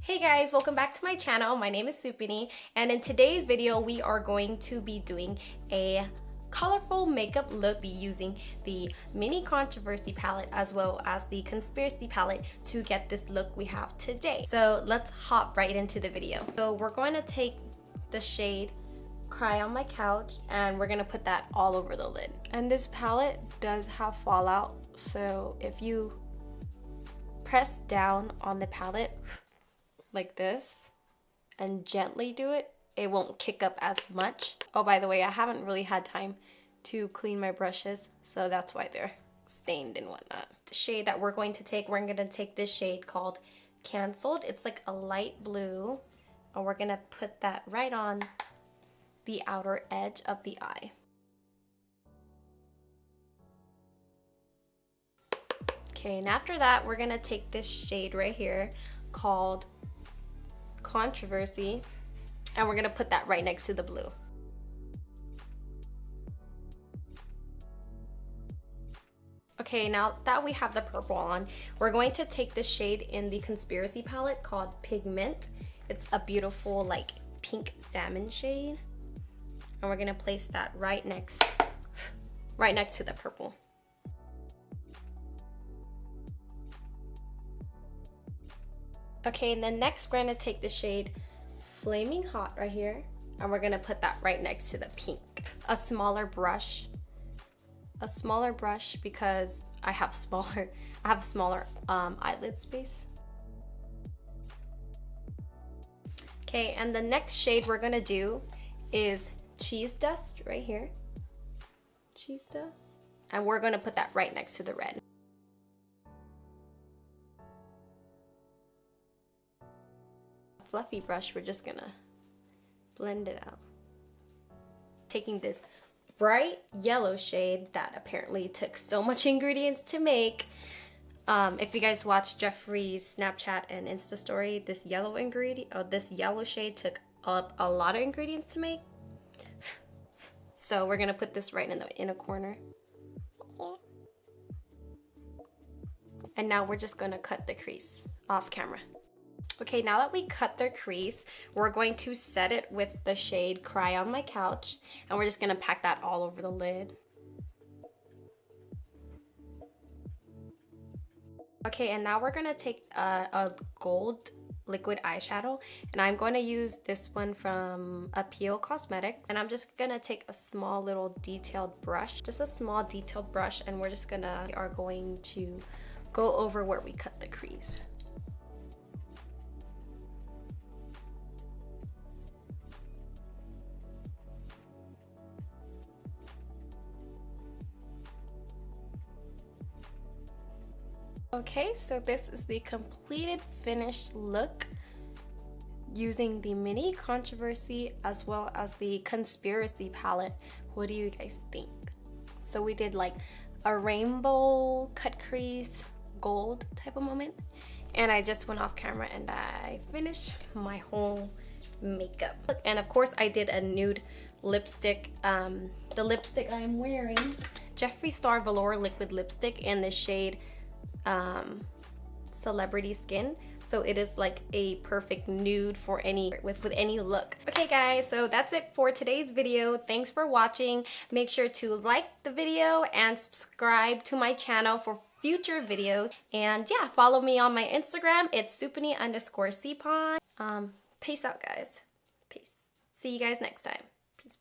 Hey guys, welcome back to my channel. My name is Souphany, and in today's video we are going to be doing a colorful makeup look, be using the mini controversy palette as well as the conspiracy palette to get this look we have today. So let's hop right into the video. So we're going to take the shade Cry on My Couch and we're going to put that all over the lid. And this palette does have fallout, so if you press down on the palette like this and gently do it, it won't kick up as much. Oh, by the way, I haven't really had time to clean my brushes, so that's why they're stained and whatnot. The shade that we're going to take this shade called Cancelled. It's like a light blue, and we're gonna put that right on the outer edge of the eye. Okay, and after that, we're gonna take this shade right here called Controversy, and we're gonna put that right next to the blue. Okay, now that we have the purple on, we're going to take this shade in the Conspiracy palette called Pigment. It's a beautiful like pink salmon shade, and we're gonna place that right next to the purple. Okay, and then next we're gonna take the shade Flaming Hot right here, and we're gonna put that right next to the pink. A smaller brush because I have smaller eyelid space. Okay, and the next shade we're gonna do is Cheese Dust right here. Cheese Dust. And we're gonna put that right next to the red. Fluffy brush, we're just gonna blend it out. Taking this bright yellow shade that apparently took so much ingredients to make. If you guys watch JEFFREE's Snapchat and Insta story, this yellow shade took up a lot of ingredients to make. So we're gonna put this right in the inner corner. And now we're just gonna cut the crease off camera. Okay, now that we cut the crease, we're going to set it with the shade Cry on My Couch, and we're just gonna pack that all over the lid. Okay, and now we're gonna take a gold liquid eyeshadow, and I'm going to use this one from Appeal Cosmetics, and I'm just gonna take a small little detailed brush, and we are going to go over where we cut the crease. Okay, so this is the completed finished look using the mini controversy as well as the conspiracy palette. What do you guys think? So we did like a rainbow cut crease gold type of moment, and I just went off camera and I finished my whole makeup. And of course I did a nude lipstick. The lipstick I'm wearing, Jeffree Star Velour liquid lipstick in the shade Celebrity Skin, so it is like a perfect nude for any look. Okay guys, so that's it for today's video. Thanks for watching. Make sure to like the video and subscribe to my channel for future videos, and yeah, follow me on my Instagram. It's Souphany_CPon. Peace out guys. Peace. See you guys next time. Peace.